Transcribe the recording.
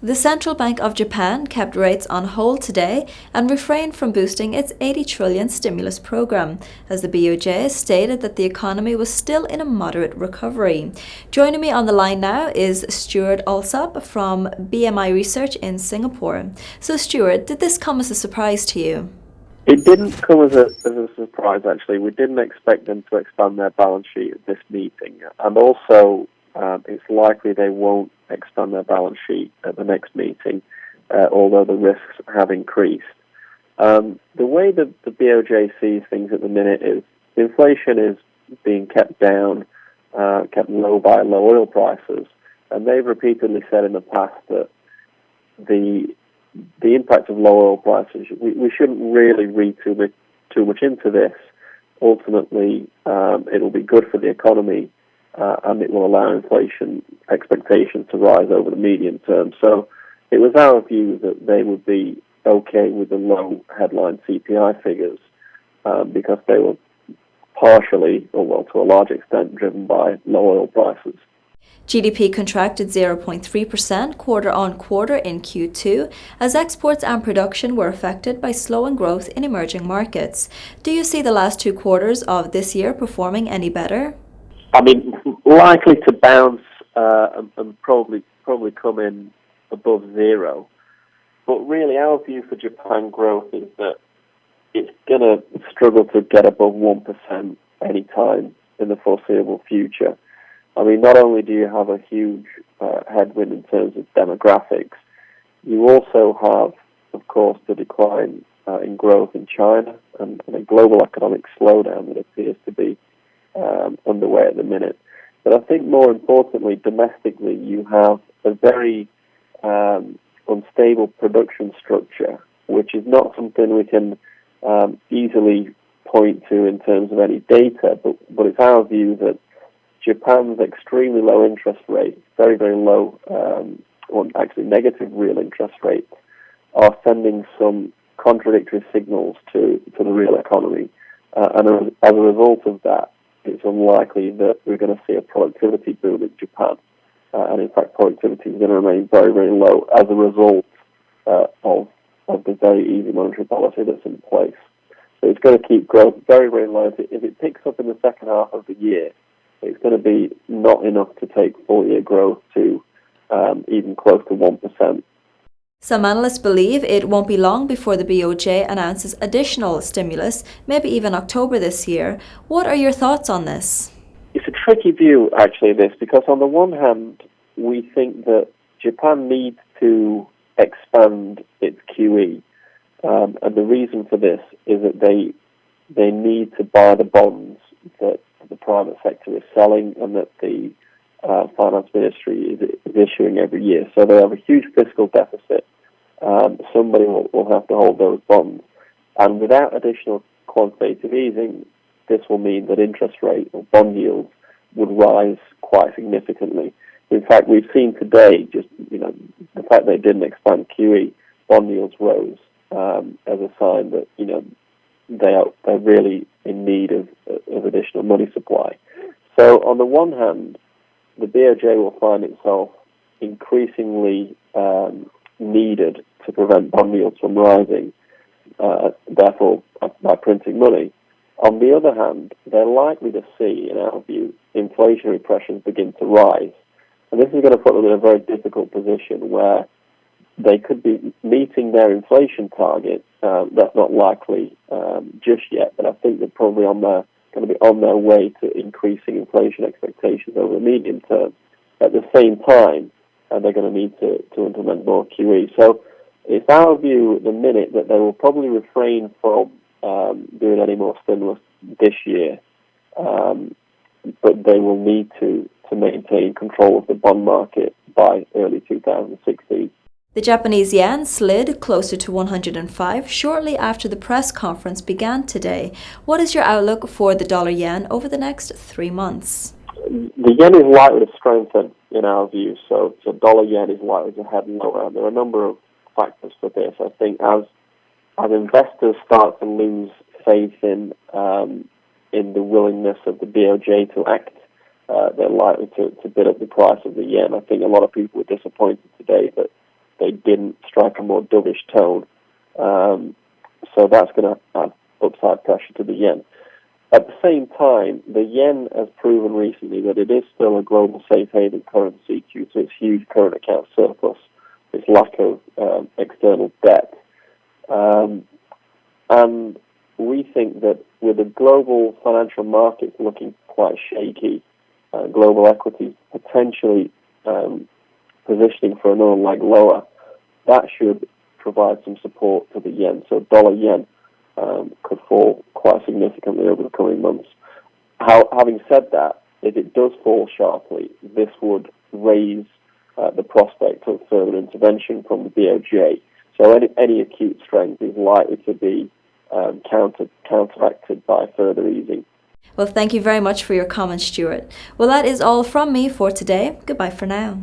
The Central Bank of Japan kept rates on hold today and refrained from boosting its 80 trillion stimulus program, as the BOJ stated that the economy was still in a moderate recovery. Joining me on the line now is Stuart Allsop from BMI Research in Singapore. So Stuart, did this come as a surprise to you? It didn't come as a surprise, actually. We didn't expect them to expand their balance sheet at this meeting. And also, it's likely they won't expand their balance sheet at the next meeting, although the risks have increased. The way that the BOJ sees things at the minute is inflation is being kept down, kept low by low oil prices. And they've repeatedly said in the past that the impact of low oil prices, we shouldn't really read too much into this. Ultimately, it'll be good for the economy, and it will allow inflation expectations to rise over the medium term. So it was our view that they would be okay with the low headline CPI figures because they were partially, or well, to a large extent, driven by low oil prices. GDP contracted 0.3% quarter-on-quarter in Q2 as exports and production were affected by slowing growth in emerging markets. Do you see the last 2 quarters of this year performing any better? I mean, likely to bounce and probably come in above zero. But really, our view for Japan growth is that it's going to struggle to get above 1% anytime in the foreseeable future. I mean, not only do you have a huge headwind in terms of demographics, you also have, of course, the decline in growth in China and a global economic slowdown that appears to be underway at the minute. But I think more importantly, domestically, you have a very unstable production structure, which is not something we can easily point to in terms of any data, but it's our view that Japan's extremely low interest rate, very, very low, or actually negative real interest rates, are sending some contradictory signals to the real economy. And as a result of that, it's unlikely that we're going to see a productivity boom in Japan. And in fact, productivity is going to remain very, very low as a result of the very easy monetary policy that's in place. So it's going to keep growth very, very low. If it picks up in the second half of the year, it's going to be not enough to take full-year growth to even close to 1%. Some analysts believe it won't be long before the BOJ announces additional stimulus, maybe even October this year. What are your thoughts on this? It's a tricky view, actually, this, because on the one hand, we think that Japan needs to expand its QE. And the reason for this is that they need to buy the bonds that the private sector is selling and that the finance ministry is issuing every year. So they have a huge fiscal deficit. Somebody will have to hold those bonds. And without additional quantitative easing, this will mean that interest rate or bond yields would rise quite significantly. In fact, we've seen today just the fact they didn't expand QE, bond yields rose as a sign that they're really in need of additional money supply. So on the one hand, the BOJ will find itself increasingly needed to prevent bond yields from rising, therefore by printing money. On the other hand, they're likely to see, in our view, inflationary pressures begin to rise. And this is going to put them in a very difficult position where they could be meeting their inflation target. That's not likely just yet, but I think they're probably going to be on their way to increasing inflation expectations over the medium term. At the same time, they're going to need to implement more QE. So it's our view at the minute that they will probably refrain from doing any more stimulus this year, but they will need to maintain control of the bond market by early 2016. The Japanese yen slid closer to 105 shortly after the press conference began today. What is your outlook for the dollar-yen over the next 3 months? The yen is likely to strengthen in our view, so dollar-yen is likely to head lower. There are a number of factors for this. I think as investors start to lose faith in the willingness of the BOJ to act, they're likely to bid up the price of the yen. I think a lot of people were disappointed today that they didn't strike a more dovish tone. So that's going to add upside pressure to the yen. At the same time, the yen has proven recently that it is still a global safe haven currency due to its huge current account surplus, its lack of external debt. And we think that with the global financial markets looking quite shaky, global equities potentially positioning for another leg lower, that should provide some support to the yen. So dollar yen could fall quite significantly over the coming months. Having said that, if it does fall sharply, this would raise the prospect of further intervention from the BOJ. So any acute strength is likely to be counteracted by further easing. Well, thank you very much for your comments, Stuart. Well, that is all from me for today. Goodbye for now.